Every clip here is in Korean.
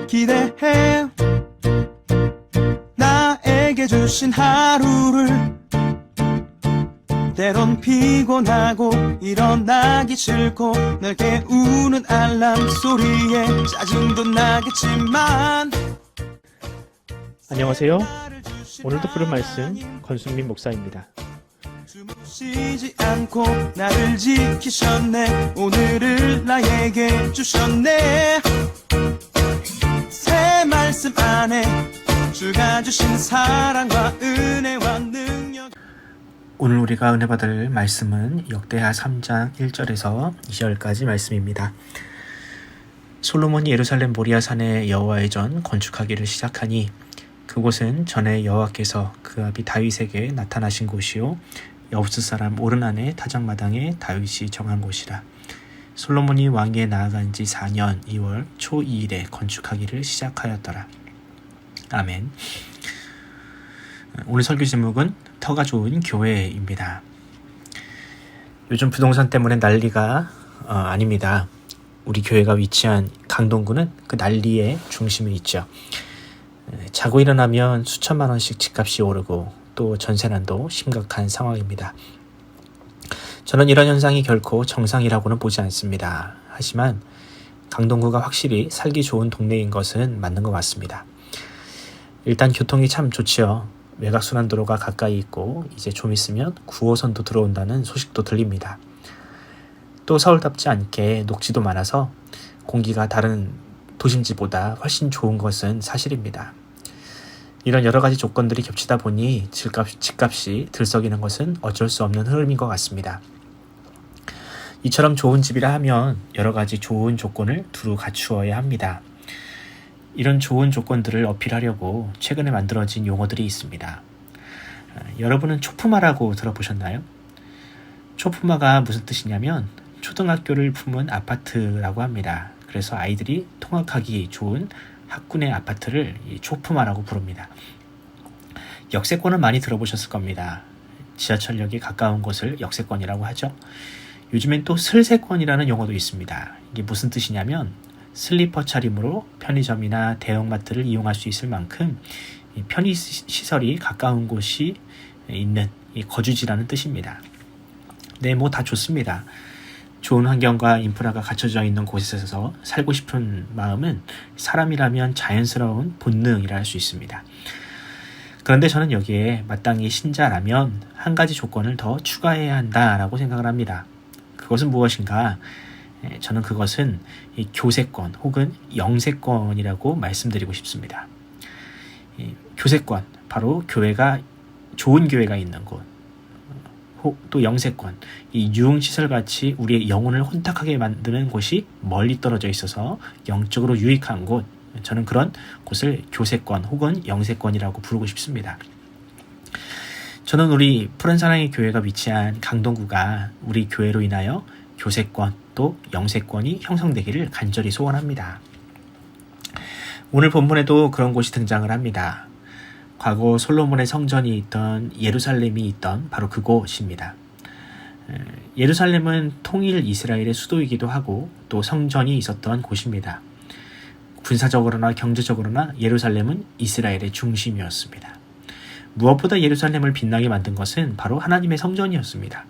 기대해 나에게 주신 하루를. 때론 피곤하고 일어나기 싫고 날 깨우는 알람 소리에 짜증도 나겠지만. 안녕하세요. 오늘도 부른 말씀 권순민 목사입니다. 쉬지 않고 나를 지키셨네. 오늘을 나에게 주셨네. 새 말씀 안에 주가 주신 사랑과 은혜와 능력. 오늘 우리가 은혜 받을 말씀은 역대하 3장 1절에서 2절까지 말씀입니다. 솔로몬이 예루살렘 모리아산에 여호와의 전 건축하기를 시작하니 그곳은 전에 여호와께서 그 아비 다윗에게 나타나신 곳이요 여부스 사람 오르난의 타작마당에 다윗이 정한 곳이라. 솔로몬이 왕위에 나아간 지 4년 2월 초 2일에 건축하기를 시작하였더라. 아멘. 오늘 설교 제목은 터가 좋은 교회입니다. 요즘 부동산 때문에 난리가 아닙니다. 우리 교회가 위치한 강동구는 그 난리의 중심에 있죠. 자고 일어나면 수천만 원씩 집값이 오르고 또 전세난도 심각한 상황입니다. 저는 이런 현상이 결코 정상이라고는 보지 않습니다. 하지만 강동구가 확실히 살기 좋은 동네인 것은 맞는 것 같습니다. 일단 교통이 참 좋지요. 외곽순환도로가 가까이 있고 이제 좀 있으면 9호선도 들어온다는 소식도 들립니다. 또 서울답지 않게 녹지도 많아서 공기가 다른 도심지보다 훨씬 좋은 것은 사실입니다. 이런 여러 가지 조건들이 겹치다 보니 집값이 들썩이는 것은 어쩔 수 없는 흐름인 것 같습니다. 이처럼 좋은 집이라 하면 여러 가지 좋은 조건을 두루 갖추어야 합니다. 이런 좋은 조건들을 어필하려고 최근에 만들어진 용어들이 있습니다. 여러분은 초품화라고 들어보셨나요? 초품화가 무슨 뜻이냐면 초등학교를 품은 아파트라고 합니다. 그래서 아이들이 통학하기 좋은 학군의 아파트를 초품화라고 부릅니다. 역세권은 많이 들어보셨을 겁니다. 지하철역이 가까운 곳을 역세권이라고 하죠. 요즘엔 또 슬세권이라는 용어도 있습니다. 이게 무슨 뜻이냐면 슬리퍼 차림으로 편의점이나 대형마트를 이용할 수 있을 만큼 편의시설이 가까운 곳이 있는 거주지라는 뜻입니다. 네, 뭐 다 좋습니다. 좋은 환경과 인프라가 갖춰져 있는 곳에서 살고 싶은 마음은 사람이라면 자연스러운 본능이라 할 수 있습니다. 그런데 저는 여기에 마땅히 신자라면 한 가지 조건을 더 추가해야 한다라고 생각을 합니다. 그것은 무엇인가? 저는 그것은 교세권 혹은 영세권이라고 말씀드리고 싶습니다. 교세권, 바로 교회가 좋은 교회가 있는 곳, 또 영세권, 이 유흥시설같이 우리의 영혼을 혼탁하게 만드는 곳이 멀리 떨어져 있어서 영적으로 유익한 곳, 저는 그런 곳을 교세권 혹은 영세권이라고 부르고 싶습니다. 저는 우리 푸른사랑의 교회가 위치한 강동구가 우리 교회로 인하여 교세권 또 영세권이 형성되기를 간절히 소원합니다. 오늘 본문에도 그런 곳이 등장을 합니다. 과거 솔로몬의 성전이 있던 예루살렘이 있던 바로 그곳입니다. 예루살렘은 통일 이스라엘의 수도이기도 하고 또 성전이 있었던 곳입니다. 군사적으로나 경제적으로나 예루살렘은 이스라엘의 중심이었습니다. 무엇보다 예루살렘을 빛나게 만든 것은 바로 하나님의 성전이었습니다.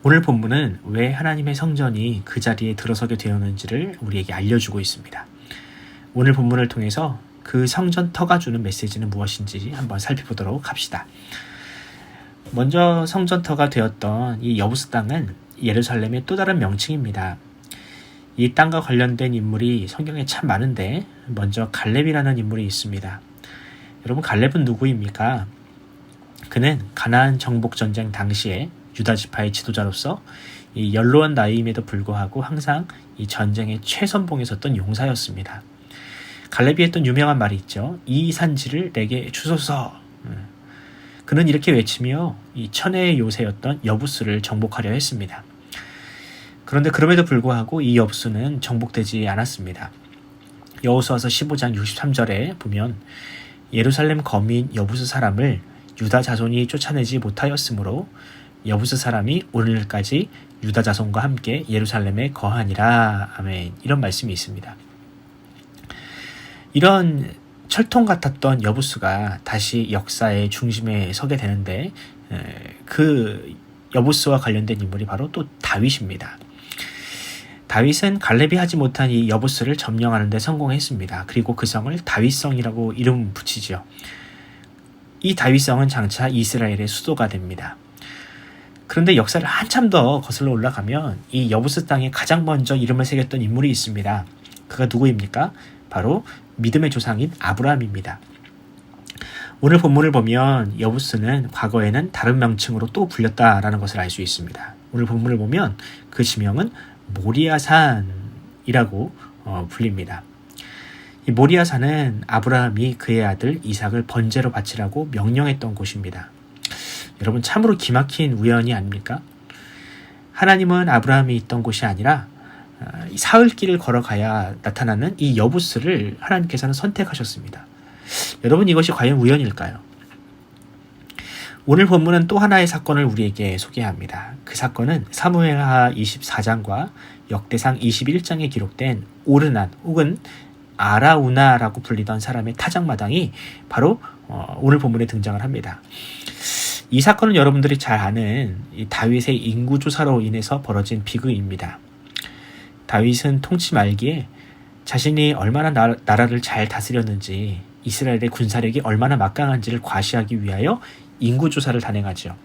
오늘 본문은 왜 하나님의 성전이 그 자리에 들어서게 되었는지를 우리에게 알려주고 있습니다. 오늘 본문을 통해서 그 성전터가 주는 메시지는 무엇인지 한번 살펴보도록 합시다. 먼저 성전터가 되었던 이 여부스 땅은 예루살렘의 또 다른 명칭입니다. 이 땅과 관련된 인물이 성경에 참 많은데 먼저 갈렙이라는 인물이 있습니다. 여러분, 갈렙은 누구입니까? 그는 가나안 정복전쟁 당시에 유다 지파의 지도자로서 이 연로한 나이임에도 불구하고 항상 이 전쟁의 최선봉에 섰던 용사였습니다. 갈렙이 했던 유명한 말이 있죠. 이 산지를 내게 주소서. 그는 이렇게 외치며 이 천혜의 요새였던 여부스를 정복하려 했습니다. 그런데 그럼에도 불구하고 이 여부스는 정복되지 않았습니다. 여호수아서 15장 63절에 보면 예루살렘 거민 여부스 사람을 유다 자손이 쫓아내지 못하였으므로 여부스 사람이 오늘까지 유다 자손과 함께 예루살렘에 거하니라. 아멘. 이런 말씀이 있습니다. 이런 철통 같았던 여부스가 다시 역사의 중심에 서게 되는데 그 여부스와 관련된 인물이 바로 또 다윗입니다. 다윗은 갈렙이 하지 못한 이 여부스를 점령하는 데 성공했습니다. 그리고 그 성을 다윗성이라고 이름 붙이죠. 이 다윗성은 장차 이스라엘의 수도가 됩니다. 그런데 역사를 한참 더 거슬러 올라가면 이 여부스 땅에 가장 먼저 이름을 새겼던 인물이 있습니다. 그가 누구입니까? 바로 믿음의 조상인 아브라함입니다. 오늘 본문을 보면 여부스는 과거에는 다른 명칭으로 또 불렸다라는 것을 알 수 있습니다. 오늘 본문을 보면 그 지명은 모리아산이라고 불립니다. 이 모리아산은 아브라함이 그의 아들 이삭을 번제로 바치라고 명령했던 곳입니다. 여러분, 참으로 기막힌 우연이 아닙니까? 하나님은 아브라함이 있던 곳이 아니라 사흘길을 걸어가야 나타나는 이 여부스를 하나님께서는 선택하셨습니다. 여러분, 이것이 과연 우연일까요? 오늘 본문은 또 하나의 사건을 우리에게 소개합니다. 그 사건은 사무엘하 24장과 역대상 21장에 기록된 오르난 혹은 아라우나라고 불리던 사람의 타작마당이 바로 오늘 본문에 등장을 합니다. 이 사건은 여러분들이 잘 아는 이 다윗의 인구조사로 인해서 벌어진 비극입니다. 다윗은 통치 말기에 자신이 얼마나 나라를 잘 다스렸는지, 이스라엘의 군사력이 얼마나 막강한지를 과시하기 위하여 인구조사를 단행하죠.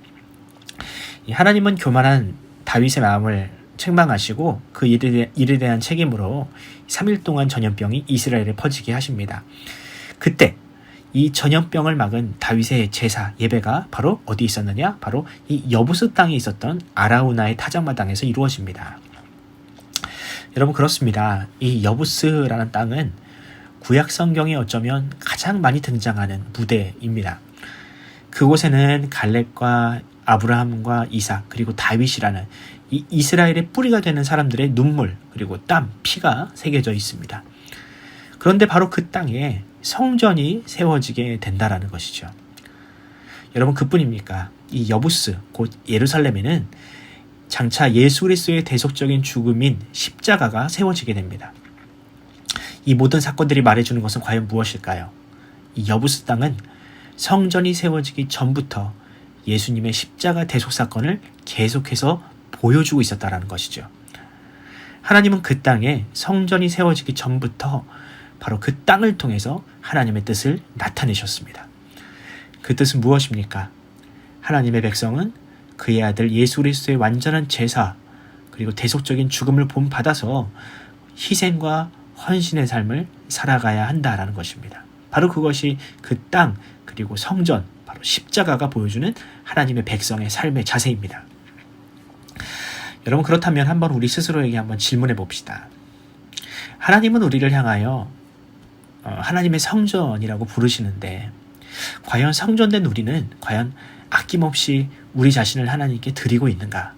하나님은 교만한 다윗의 마음을 책망하시고 그 일에 대한 책임으로 3일 동안 전염병이 이스라엘에 퍼지게 하십니다. 그때 이 전염병을 막은 다윗의 제사 예배가 바로 어디 있었느냐? 바로 이 여부스 땅에 있었던 아라우나의 타작마당에서 이루어집니다. 여러분, 그렇습니다. 이 여부스라는 땅은 구약 성경에 어쩌면 가장 많이 등장하는 무대입니다. 그곳에는 갈렙과 아브라함과 이삭 그리고 다윗이라는 이 이스라엘의 뿌리가 되는 사람들의 눈물 그리고 땀, 피가 새겨져 있습니다. 그런데 바로 그 땅에 성전이 세워지게 된다라는 것이죠. 여러분, 그뿐입니까? 이 여부스, 곧 예루살렘에는 장차 예수 그리스도의 대속적인 죽음인 십자가가 세워지게 됩니다. 이 모든 사건들이 말해주는 것은 과연 무엇일까요? 이 여부스 땅은 성전이 세워지기 전부터 예수님의 십자가 대속 사건을 계속해서 보여주고 있었다라는 것이죠. 하나님은 그 땅에 성전이 세워지기 전부터 바로 그 땅을 통해서 하나님의 뜻을 나타내셨습니다. 그 뜻은 무엇입니까? 하나님의 백성은 그의 아들 예수 그리스도의 완전한 제사 그리고 대속적인 죽음을 본받아서 희생과 헌신의 삶을 살아가야 한다라는 것입니다. 바로 그것이 그 땅 그리고 성전, 바로 십자가가 보여주는 하나님의 백성의 삶의 자세입니다. 여러분, 그렇다면 한번 우리 스스로에게 한번 질문해 봅시다. 하나님은 우리를 향하여 하나님의 성전이라고 부르시는데 과연 성전된 우리는 과연 아낌없이 우리 자신을 하나님께 드리고 있는가?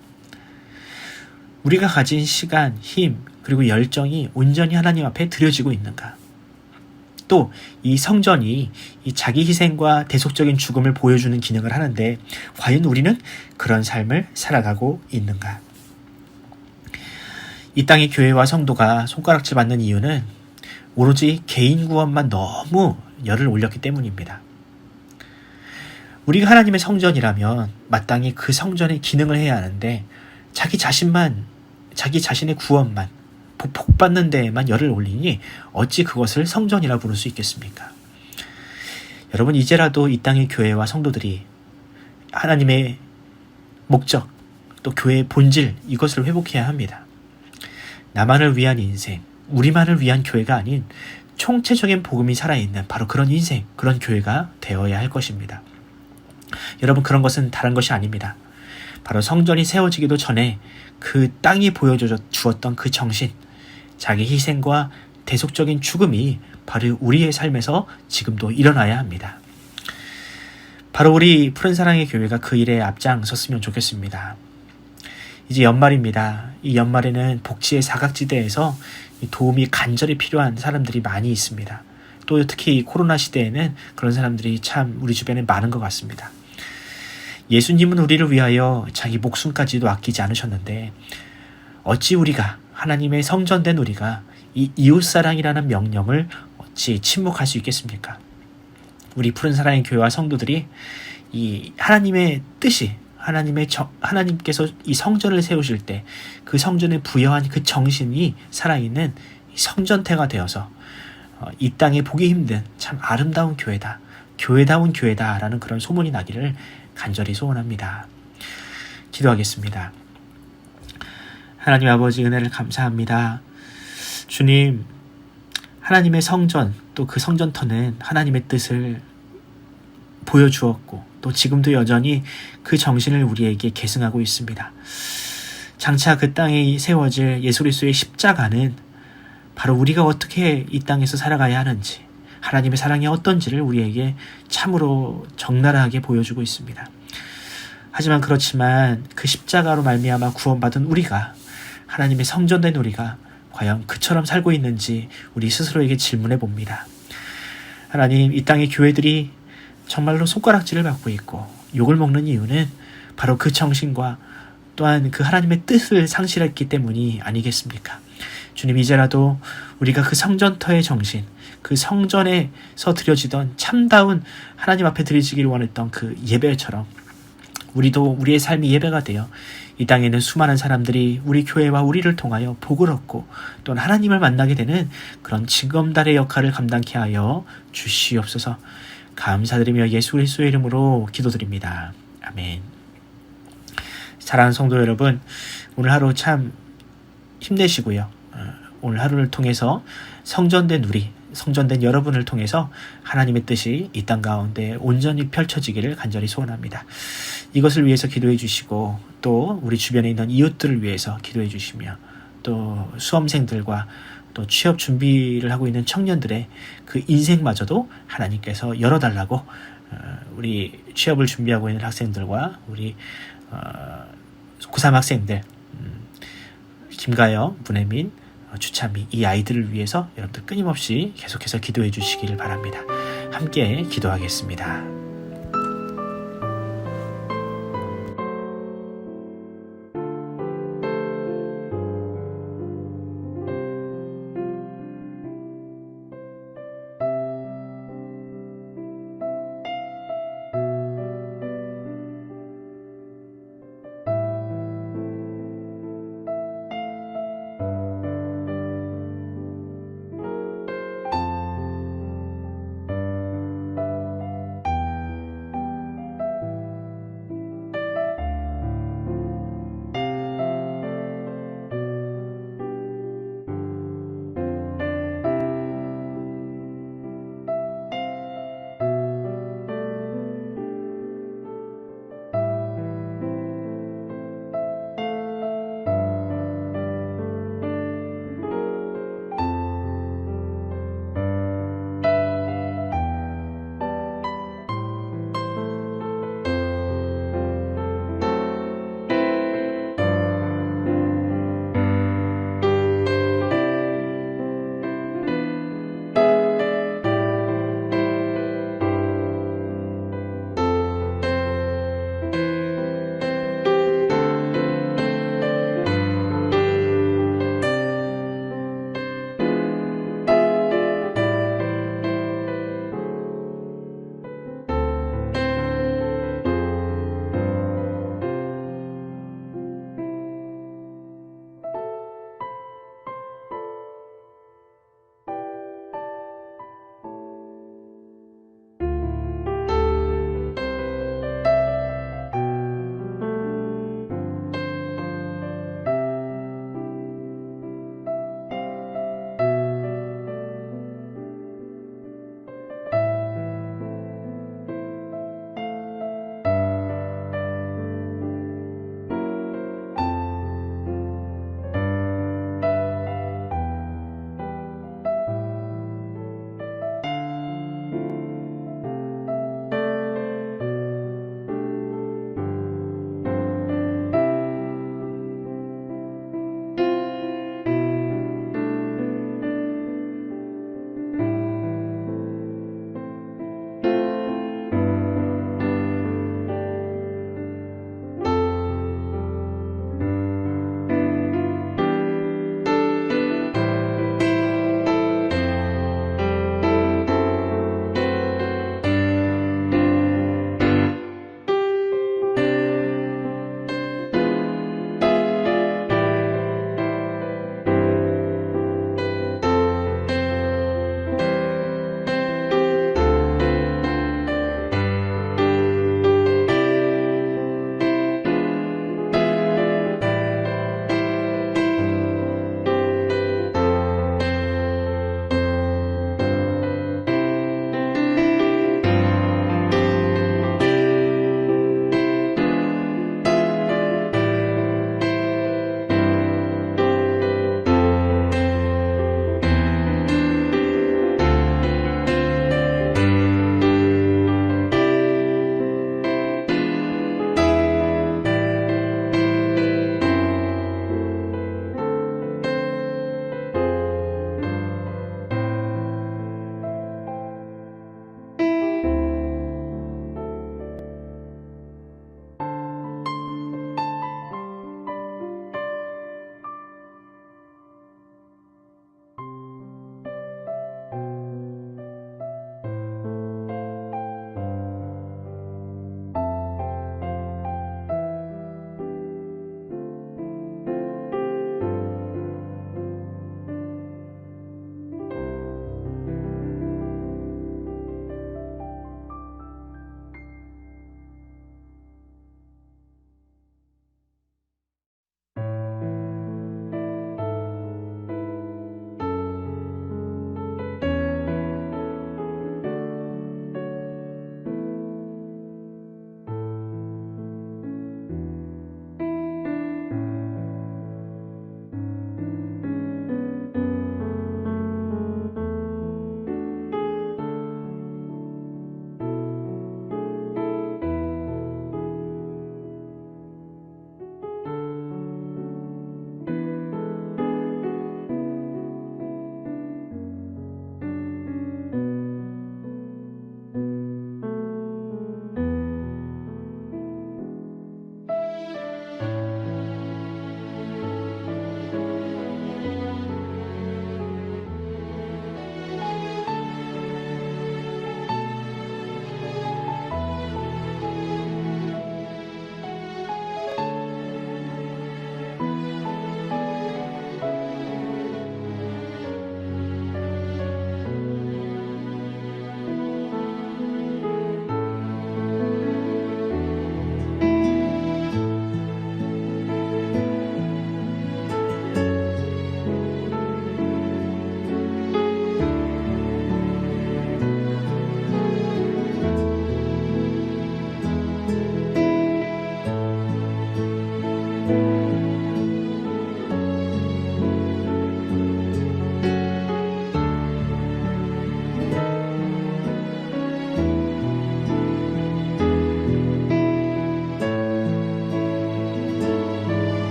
우리가 가진 시간, 힘, 그리고 열정이 온전히 하나님 앞에 드려지고 있는가? 또 이 성전이 이 자기 희생과 대속적인 죽음을 보여주는 기능을 하는데 과연 우리는 그런 삶을 살아가고 있는가? 이 땅의 교회와 성도가 손가락질 받는 이유는 오로지 개인 구원만 너무 열을 올렸기 때문입니다. 우리가 하나님의 성전이라면 마땅히 그 성전의 기능을 해야 하는데 자기 자신의 구원만, 복받는 데에만 열을 올리니 어찌 그것을 성전이라 부를 수 있겠습니까? 여러분, 이제라도 이 땅의 교회와 성도들이 하나님의 목적, 또 교회의 본질, 이것을 회복해야 합니다. 나만을 위한 인생, 우리만을 위한 교회가 아닌 총체적인 복음이 살아있는 바로 그런 인생, 그런 교회가 되어야 할 것입니다. 여러분, 그런 것은 다른 것이 아닙니다. 바로 성전이 세워지기도 전에 그 땅이 보여주었던 그 정신, 자기 희생과 대속적인 죽음이 바로 우리의 삶에서 지금도 일어나야 합니다. 바로 우리 푸른사랑의 교회가 그 일에 앞장섰으면 좋겠습니다. 이제 연말입니다. 이 연말에는 복지의 사각지대에서 도움이 간절히 필요한 사람들이 많이 있습니다. 또 특히 코로나 시대에는 그런 사람들이 참 우리 주변에 많은 것 같습니다. 예수님은 우리를 위하여 자기 목숨까지도 아끼지 않으셨는데 어찌 우리가, 하나님의 성전된 우리가 이 이웃사랑이라는 명령을 어찌 침묵할 수 있겠습니까? 우리 푸른 사랑의 교회와 성도들이 이 하나님의 뜻이 하나님께서 이 성전을 세우실 때 그 성전에 부여한 그 정신이 살아있는 성전태가 되어서 이 땅에 보기 힘든 참 아름다운 교회다, 교회다운 교회다라는 그런 소문이 나기를 간절히 소원합니다. 기도하겠습니다. 하나님 아버지, 은혜를 감사합니다. 주님, 하나님의 성전, 또 그 성전터는 하나님의 뜻을 보여주었고 또 지금도 여전히 그 정신을 우리에게 계승하고 있습니다. 장차 그 땅에 세워질 예수 그리스도의 십자가는 바로 우리가 어떻게 이 땅에서 살아가야 하는지, 하나님의 사랑이 어떤지를 우리에게 참으로 적나라하게 보여주고 있습니다. 하지만 그렇지만 그 십자가로 말미암아 구원받은 우리가, 하나님의 성전된 우리가 과연 그처럼 살고 있는지 우리 스스로에게 질문해 봅니다. 하나님, 이 땅의 교회들이 정말로 손가락질을 받고 있고 욕을 먹는 이유는 바로 그 정신과 또한 그 하나님의 뜻을 상실했기 때문이 아니겠습니까? 주님, 이제라도 우리가 그 성전터의 정신, 그 성전에서 드려지던 참다운 하나님 앞에 드려지기를 원했던 그 예배처럼 우리도 우리의 삶이 예배가 되어 이 땅에 있는 수많은 사람들이 우리 교회와 우리를 통하여 복을 얻고 또는 하나님을 만나게 되는 그런 징검다리의 역할을 감당케 하여 주시옵소서. 감사드리며 예수 그리스도의 이름으로 기도드립니다. 아멘. 사랑하는 성도 여러분, 오늘 하루 참 힘내시고요. 오늘 하루를 통해서 성전된 우리, 성전된 여러분을 통해서 하나님의 뜻이 이 땅 가운데 온전히 펼쳐지기를 간절히 소원합니다. 이것을 위해서 기도해 주시고 또 우리 주변에 있는 이웃들을 위해서 기도해 주시며 또 수험생들과 또 취업 준비를 하고 있는 청년들의 그 인생마저도 하나님께서 열어달라고 우리 취업을 준비하고 있는 학생들과 우리 고3 학생들, 김가영, 문혜민, 주찬미, 이 아이들을 위해서 여러분들 끊임없이 계속해서 기도해 주시기를 바랍니다. 함께 기도하겠습니다.